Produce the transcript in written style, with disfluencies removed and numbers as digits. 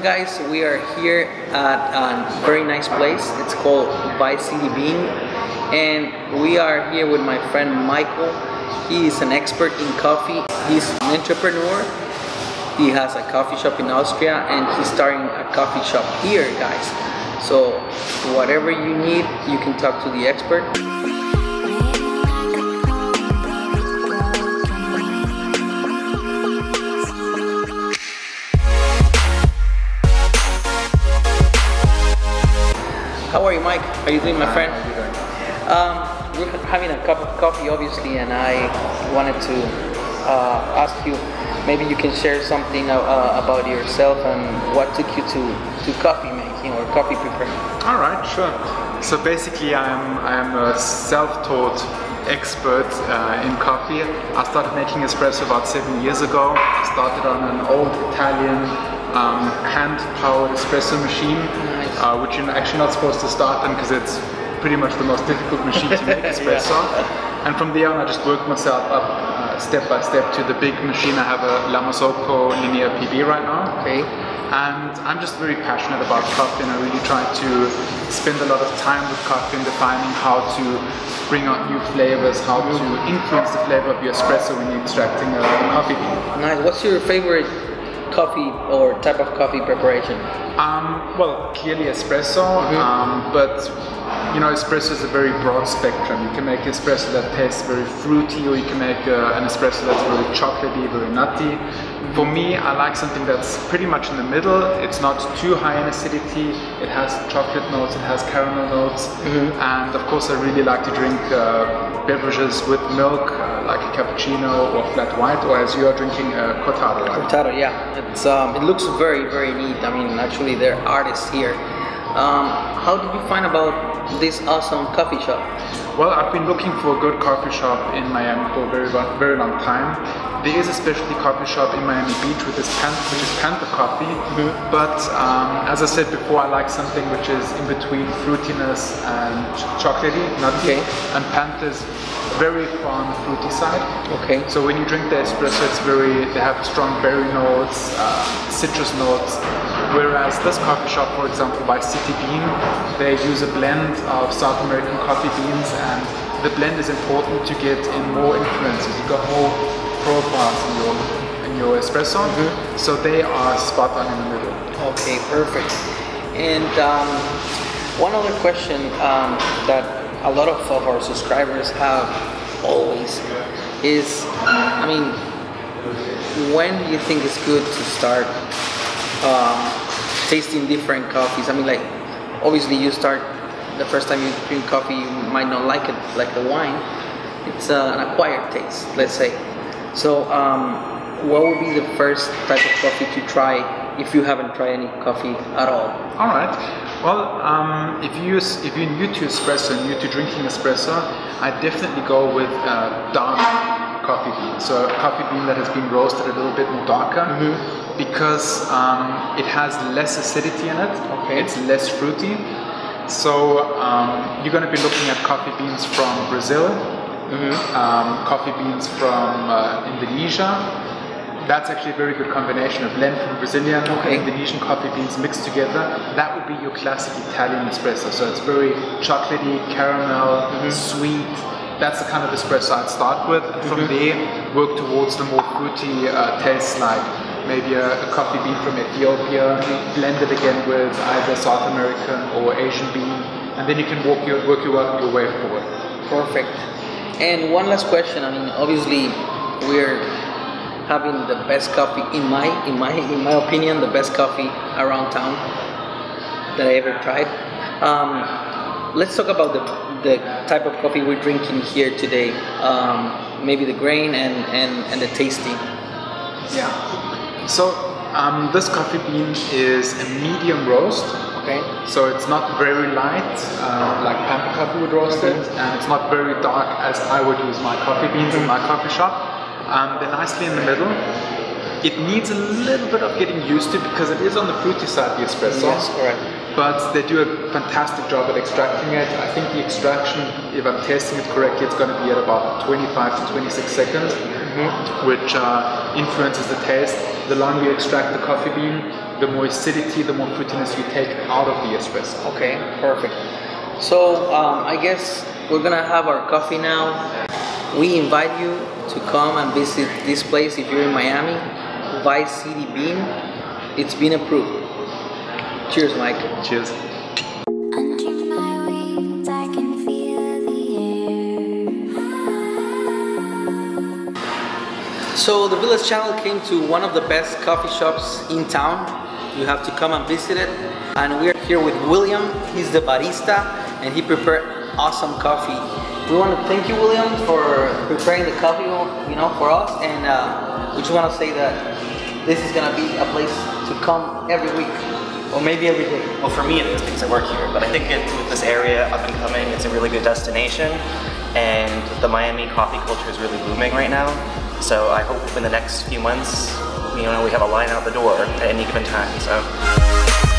up, guys? We are here at a very nice place. It's called Vice City Bean, and we are here with my friend Michael. He is an expert in coffee. He's an entrepreneur. He has a coffee shop in Austria, and he's starting a coffee shop here, guys. So whatever you need, you can talk to the expert. How are you, Mike? How are you doing, my friend? How are you doing? We're having a cup of coffee, obviously, and I wanted to ask you, maybe you can share something about yourself and what took you to coffee making or coffee preparing. All right, sure. So basically, I'm a self-taught expert in coffee. I started making espresso about 7 years ago. I started on an old Italian hand-powered espresso machine, which you're actually not supposed to start on because it's pretty much the most difficult machine to make espresso. Yeah. And from there on, I just worked myself up step by step to the big machine. I have a La Marzocco Linear PB right now. Okay. And I'm just very passionate about coffee, and I really try to spend a lot of time with coffee and defining how to bring out new flavors, how to influence the flavor of your espresso when you're extracting a coffee bean. Nice. What's your favorite coffee or type of coffee preparation? Well, clearly espresso, but you know, espresso is a very broad spectrum. You can make espresso that tastes very fruity, or you can make an espresso that's very chocolatey, very nutty. For me, I like something that's pretty much in the middle. It's not too high in acidity. It has chocolate notes, it has caramel notes, and of course I really like to drink beverages with milk, like a cappuccino or flat white, or as you are drinking a cortado. Right? Cortado, yeah. It's it looks very, very neat. I mean, actually, they're artists here. How did you find about this awesome coffee shop? Well, I've been looking for a good coffee shop in Miami for a very long time. There is a specialty coffee shop in Miami Beach which is Panther Coffee, but as I said before, I like something which is in between fruitiness and chocolatey, nutty, and Panther's very far on the fruity side. Okay. So when you drink the espresso, they have strong berry notes, citrus notes. Whereas this coffee shop, for example, by City Bean, they use a blend of South American coffee beans, and the blend is important to get in more influences. You've got more profiles in your espresso, so they are spot on in the middle. Okay, perfect. And one other question that a lot of our subscribers have always is, I mean, when do you think it's good to start tasting different coffees? I mean, like, obviously you start, the first time you drink coffee, you might not like it like the wine. It's an acquired taste, let's say. So what would be the first type of coffee to try if you haven't tried any coffee at all? All right. Well, if you're new to espresso, new to drinking espresso, I definitely go with dark coffee bean. So a coffee bean that has been roasted a little bit more darker, because it has less acidity in it. Okay. It's less fruity. So you're going to be looking at coffee beans from Brazil, coffee beans from Indonesia. That's actually a very good combination, a blend from Brazilian and Indonesian coffee beans mixed together. That would be your classic Italian espresso. So it's very chocolatey, caramel, sweet. That's the kind of espresso I'd start with. And from there, work towards the more fruity tastes, like maybe a coffee bean from Ethiopia, blended again with either South American or Asian bean, and then you can work your way forward. Perfect. And one last question. I mean, obviously, we're having the best coffee, in my opinion, the best coffee around town that I ever tried. Let's talk about the type of coffee we're drinking here today. Maybe the grain and the tasting. Yeah. So this coffee bean is a medium roast. Okay. So it's not very light, like Panther Coffee would roast it, and it's not very dark as I would use my coffee beans in my coffee shop. They're nicely in the middle. It needs a little bit of getting used to because it is on the fruity side, the espresso. Yes, correct. But they do a fantastic job at extracting it. I think the extraction, if I'm tasting it correctly, it's going to be at about 25 to 26 seconds, which influences the taste. The longer you extract the coffee bean, the more acidity, the more fruitiness you take out of the espresso. Okay, perfect. So I guess we're gonna have our coffee now. We invite you to come and visit this place if you're in Miami, Vice City Bean. It's been approved. Cheers, Mike. Cheers. So the Village Channel came to one of the best coffee shops in town. You have to come and visit it. And we're here with William. He's the barista and he prepared awesome coffee. We want to thank you, William, for preparing the coffee, you know, for us. And we just want to say that this is gonna be a place to come every week, or maybe every day. Well, for me it is because I work here, but I think with this area up and coming, it's a really good destination, and the Miami coffee culture is really booming right now. So I hope in the next few months, you know, we have a line out the door at any given time. So.